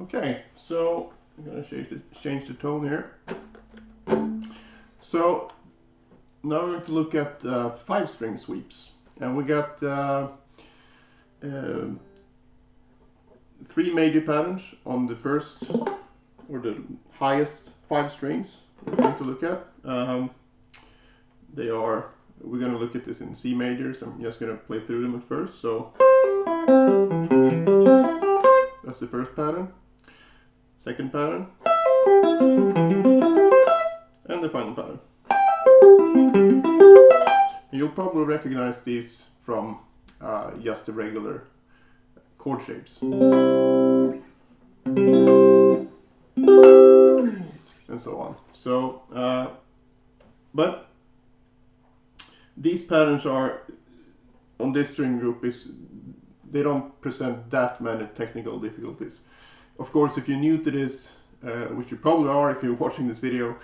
Okay, so I'm gonna change the tone here. So now we're going to look at 5-string sweeps, and we got 3 major patterns on the first or the highest 5 strings we're going to look at. We're going to look at this in C majors. I'm just going to play through them at first. So that's the first pattern, second pattern, and the final pattern. You'll probably recognize these from just the regular chord shapes. And so on. So, but these patterns are, on this string group, they don't present that many technical difficulties. Of course, if you're new to this, which you probably are if you're watching this video,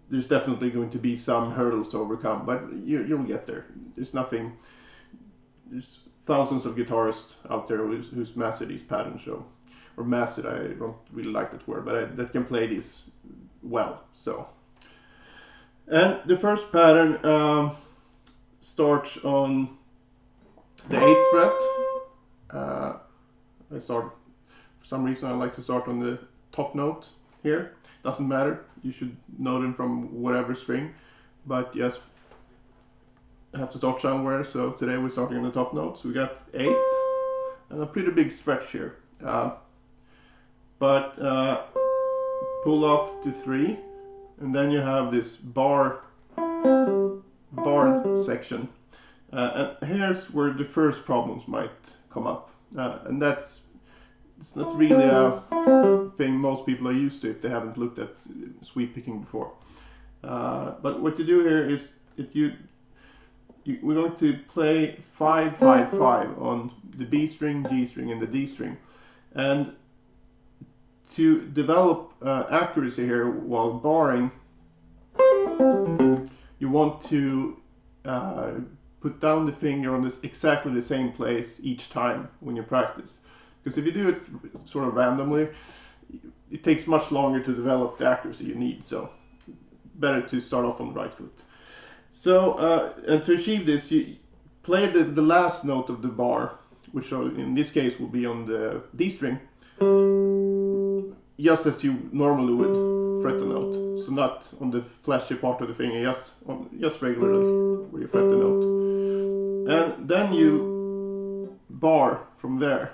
there's definitely going to be some hurdles to overcome, but you'll get there. There's thousands of guitarists out there who's mastered these patterns, or mastered, I don't really like that word, but that can play these well. So, and the first pattern starts on the 8th fret. For some reason I like to start on the top note here. Doesn't matter, you should know them from whatever string, but yes, I have to start somewhere. So today we're starting on the top note. So we got 8 and a pretty big stretch here, but pull off to 3, and then you have this bar section, and here's where the first problems might come up, and it's not really a thing most people are used to if they haven't looked at sweep picking before. But what you do here is we're going to play 5-5-5 on the B string, G string, and the D string, and to develop accuracy here while barring, you want to put down the finger on exactly the same place each time when you practice. Because if you do it sort of randomly, it takes much longer to develop the accuracy you need. So better to start off on the right foot. So and to achieve this, you play the last note of the bar, which in this case will be on the D string, just as you normally would fret the note. So not on the fleshy part of the finger, just regularly where you fret the note. And then you bar from there.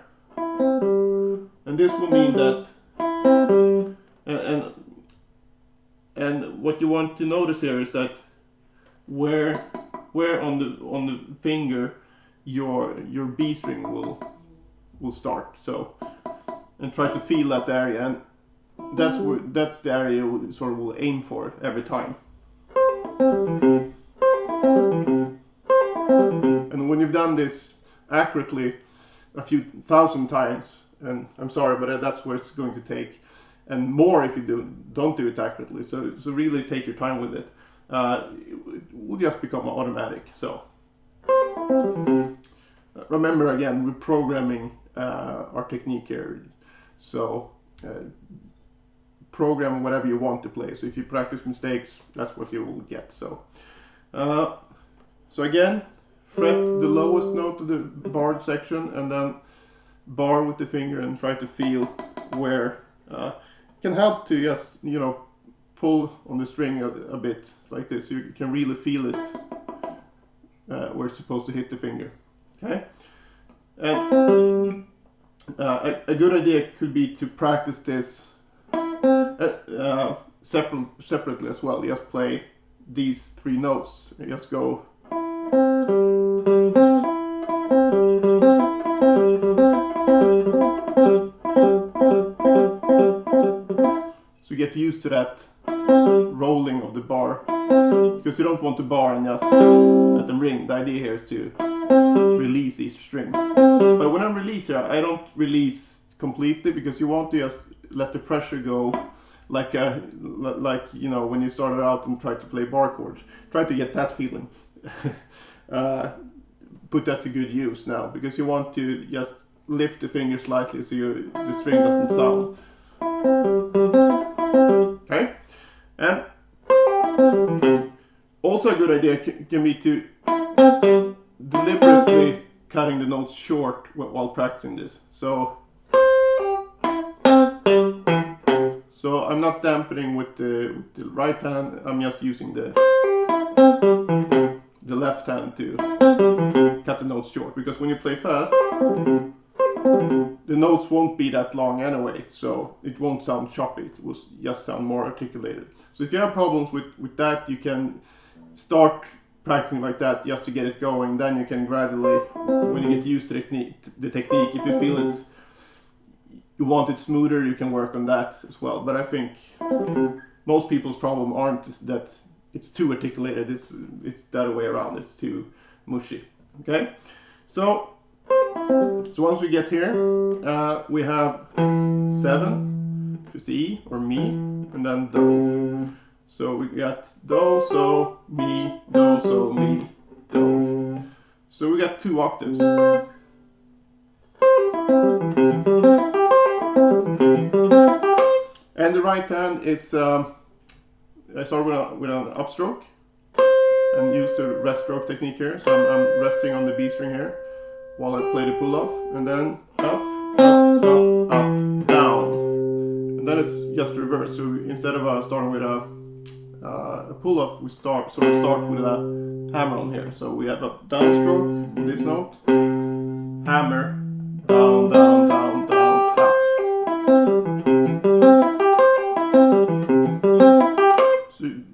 And this will mean that, and what you want to notice here is that where on the finger your B string will start. So, and try to feel that area, and that's the area you sort of will aim for every time. And when you've done this accurately a few thousand times, and I'm sorry, but that's what it's going to take, and more if you don't do it accurately. So really take your time with it. It will just become automatic. So remember, again, we're programming our technique here. So program whatever you want to play. So if you practice mistakes, that's what you will get. So again, fret the lowest note of the barred section, and then bar with the finger and try to feel where. Can help to just pull on the string a bit like this. You can really feel it where it's supposed to hit the finger. Okay, and a good idea could be to practice this separately as well. Just play these 3 notes and just go. So you get used to that rolling of the bar, because you don't want to bar and just let them ring. The idea here is to release each string. But when I'm releasing, I don't release completely, because you want to just let the pressure go, like when you started out and tried to play bar chords. Try to get that feeling. put that to good use now, because you want to just lift the finger slightly so the string doesn't sound. Okay, and also a good idea can be to deliberately cutting the notes short while practicing this. So I'm not dampening with the right hand, I'm just using the left hand to cut the notes short, because when you play fast, the notes won't be that long anyway, so it won't sound choppy, it will just sound more articulated. So if you have problems with that, you can start practicing like that just to get it going, then you can gradually, when you get used to the technique, if you feel you want it smoother, you can work on that as well. But I think most people's problem aren't that it's too articulated, it's the other way around, it's too mushy. Okay, so once we get here, we have 7, just the E or Mi, and then Do. So we got Do, So, Mi, Do, So, Mi, Do. So we got 2 octaves. And the right hand is, I start with an upstroke and use the rest stroke technique here. So I'm resting on the B string here while I play the pull off, and then up, up, up, up, down. And then it's just reverse. So instead of starting with a pull off, we start with a hammer on here. So we have a downstroke on this note, hammer, down, down, down, down, up. So you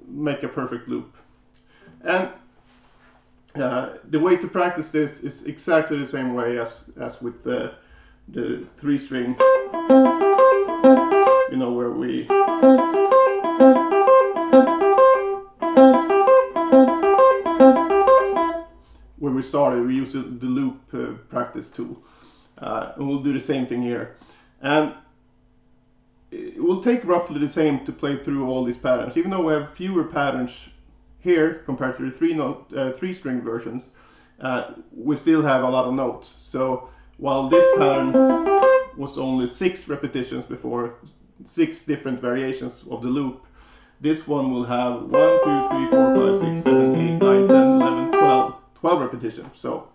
make a perfect loop. And the way to practice this is exactly the same way as with the 3-string, you know, where we started. We use the loop practice tool, and we'll do the same thing here. And it will take roughly the same to play through all these patterns, even though we have fewer patterns here compared to the 3-string versions. We still have a lot of notes. So while this pattern was only 6 repetitions before, 6 different variations of the loop, this one will have 1, 2, 3, 4, 5, 6, 7, 8, 9, 10, 11, 12 repetitions. So,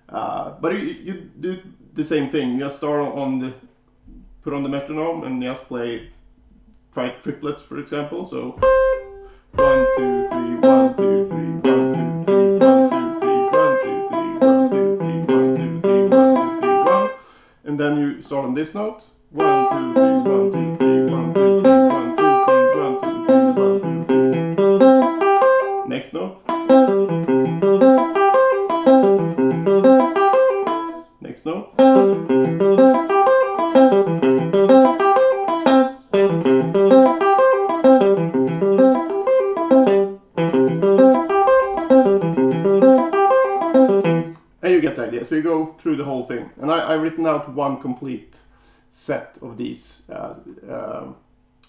but you do the same thing. You just start put on the metronome and just try triplets, for example. So 1, 2, 3, 1, 2, 3, 1, 2, 3, 1, 2, 3, 1, 2, 3, 1, 2, 3, 1, 2, 3, 1, 2, 3, 1. And then you start on this note. 1, 2, 3, 1, 2, 3, 1, 2, 3, 1, 2, 3, 1, 2, 3, 1, 2, 3. Next note. Next note. And you get the idea. So you go through the whole thing. And I've written out one complete set of these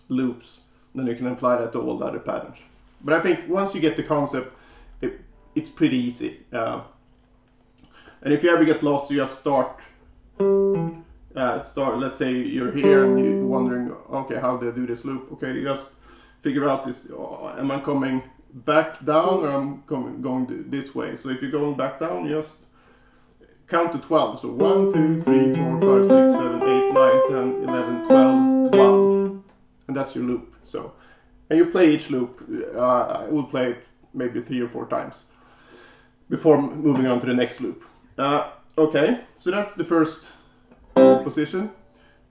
loops. Then you can apply that to all the other patterns. But I think once you get the concept, it's pretty easy. And if you ever get lost, you just start. Let's say you're here and you're wondering, okay, how do I do this loop? Okay, you just figure out this. Am I coming back down, or am I going this way? So if you're going back down, you just count to 12. So 1, 2, 3, 4, 5, 6, 7, 8, 9, 10, 11, 12, 1. And that's your loop. So, and you play each loop. I will play it maybe 3 or 4 times before moving on to the next loop. Okay, so that's the first position.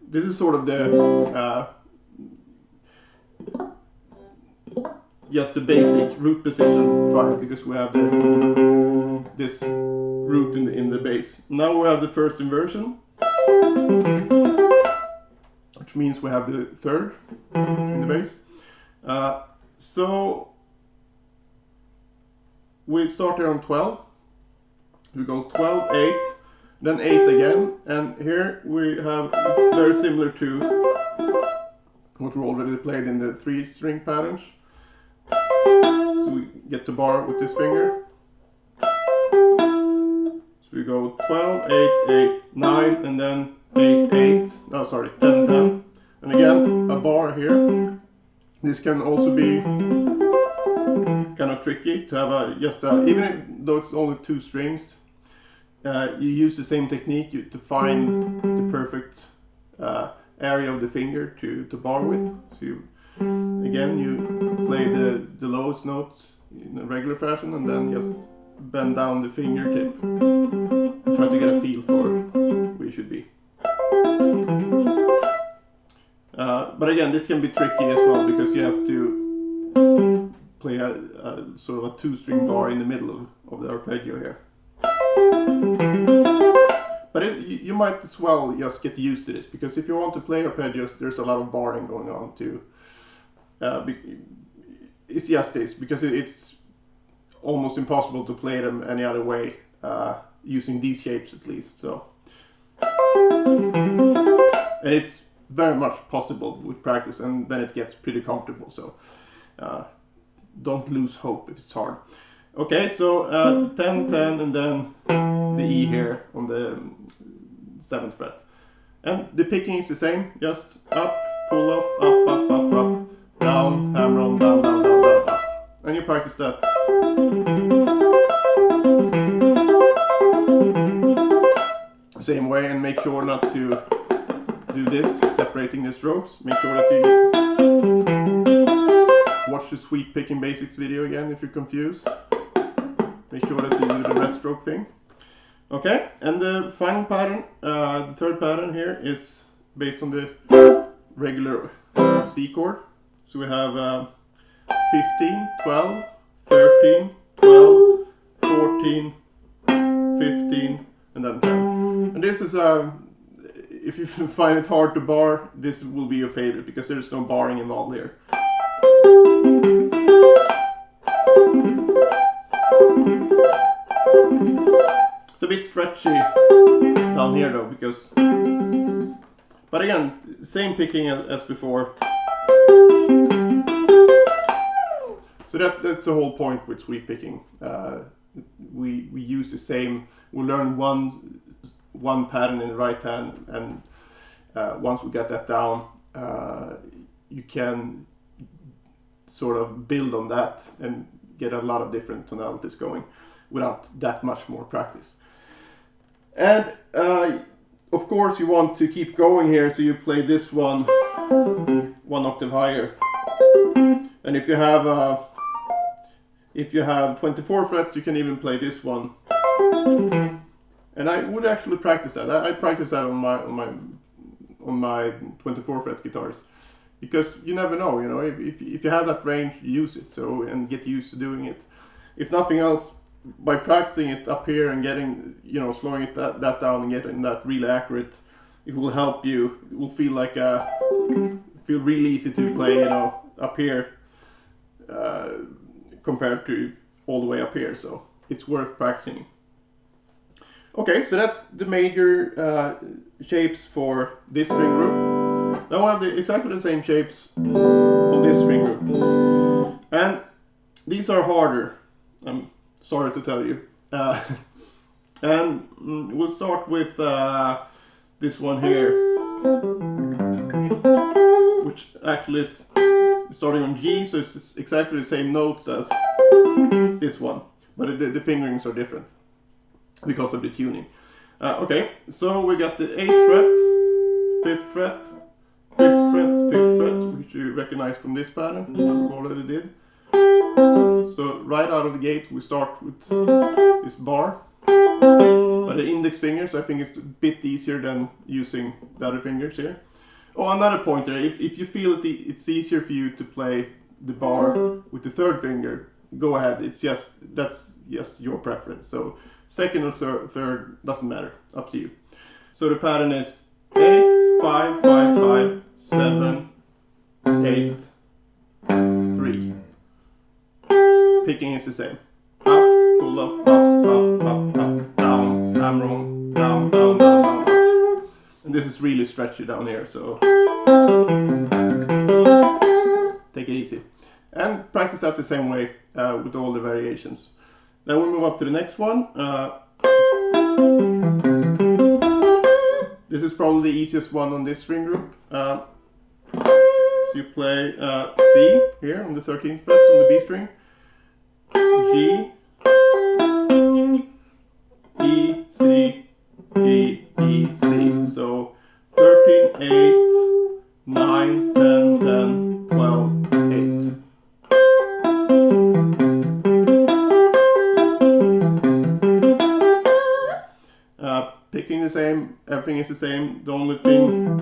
This is sort of the just the basic root position triad, because we have this root in the bass. Now we have the first inversion, which means we have the third in the bass. So we start here on 12. We go 12, 8, then 8 again, and here we have, it's very similar to what we already played in the 3-string patterns. So we get the bar with this finger, we go 12, 8, 8, 9, and then 8, 8, no sorry, 10, 10. And again, a bar here. This can also be kind of tricky to have even though it's only 2 strings, you use the same technique to find the perfect area of the finger to bar with. So you play the lowest notes in a regular fashion and then just bend down the fingertip and try to get a feel for where you should be. But again, this can be tricky as well because you have to play a sort of a 2-string bar in the middle of the arpeggio here. But you might as well just get used to this, because if you want to play arpeggios, there's a lot of barring going on too. It's just this, because it's almost impossible to play them any other way, using these shapes at least. So, and it's very much possible with practice, and then it gets pretty comfortable. So don't lose hope if it's hard. Okay, so 10, 10, and then the E here on the 7th fret. And the picking is the same, just up, pull off, up, up, up, up, down, hammer on, down, down, down, down, up. And you practice that. Same way, and make sure not to do this, separating the strokes. Make sure that you watch the Sweep Picking Basics video again if you're confused. Make sure that you do the rest stroke thing. Okay, and the final pattern, the 3rd pattern here, is based on the regular C chord. So we have 15, 12, 13, 12, 14, 15, and then 10. And this is, if you find it hard to bar, this will be your favorite, because there's no barring involved here. It's a bit stretchy down here though, because, but again, same picking as before. So that's the whole point with sweep picking. We use the same, we learn one pattern in the right hand, and once we get that down, you can sort of build on that and get a lot of different tonalities going without that much more practice. And of course you want to keep going here, so you play this one octave higher. And if you have 24 frets, you can even play this one. And I would actually practice that. I practice that on my 24 fret guitars, because you never know, you know, if you have that range, use it, so, and get used to doing it. If nothing else, by practicing it up here and getting, you know, slowing it that down and getting that really accurate, it will help you. It will feel like feel really easy to play, you know, up here compared to all the way up here. So it's worth practicing. Okay, so that's the major shapes for this string group. Now I have exactly the same shapes on this string group, and these are harder. I'm sorry to tell you. And we'll start with this one here, which actually is starting on G, so it's exactly the same notes as this one, but the fingerings are different because of the tuning. Okay, so we got the 8th fret, 5th fret, 5th fret, 5th fret, which you recognize from this pattern, we already did. So right out of the gate we start with this bar by the index fingers. I think it's a bit easier than using the other fingers here. Oh, another pointer, if you feel it's easier for you to play the bar with the 3rd finger, go ahead. That's just your preference. So 2nd or 3rd doesn't matter, up to you. So the pattern is 8, 5, 5, 5, 7, 8, 3. Picking is the same. Up, pull off, up, up, up, up, down, hammer on, down, down, down, down, up. And this is really stretchy down here, so take it easy. And practice that the same way with all the variations. Then we move up to the next one. This is probably the easiest one on this string group. So you play C here on the 13th fret on the B string, G, E, C, G, E, C. So 13, 8, 9, 10, 10, 12, 8. Picking the same, everything is the same. The only thing,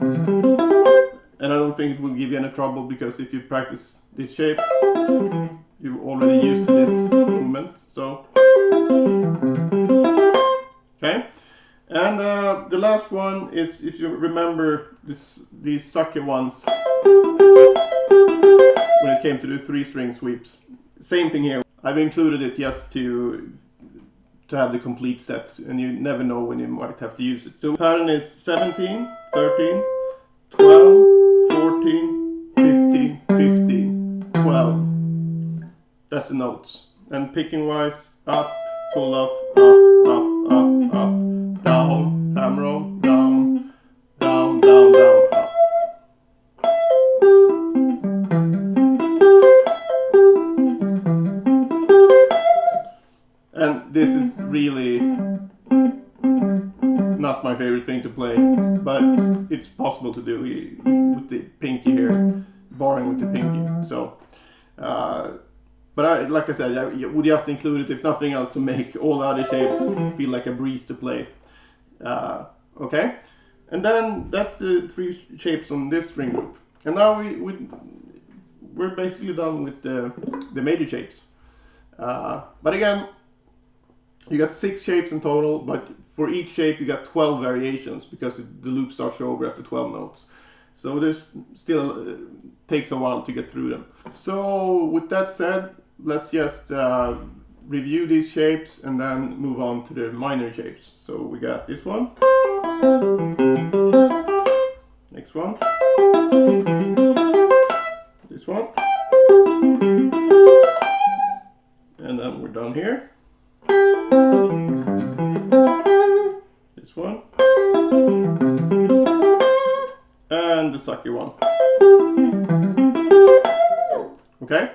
and I don't think it will give you any trouble, because if you practice this shape, you're already used to this movement. So, okay. And the last one is, if you remember these sucky ones when it came to the 3-string sweeps. Same thing here. I've included it just to have the complete set, and you never know when you might have to use it. So pattern is 17, 13, 12, 14, 15, 15, 12. That's the notes. And picking wise, up, pull off, up, up, up, up, down, hammer on, down, down, down, down, up. And this is really not my favorite thing to play, but it's possible to do with the pinky here, barring with the pinky. So, but like I said, I would just include it, if nothing else, to make all the other shapes feel like a breeze to play. Okay, and then that's the 3 shapes on this string group. And now we're basically done with the major shapes. But again, you got 6 shapes in total, but for each shape you got 12 variations, because the loop starts over after 12 notes. So there's still takes a while to get through them. So with that said, let's just review these shapes and then move on to the minor shapes. So we got this one, next one, this one, and then we're done here. This one, and the sucky one. Okay,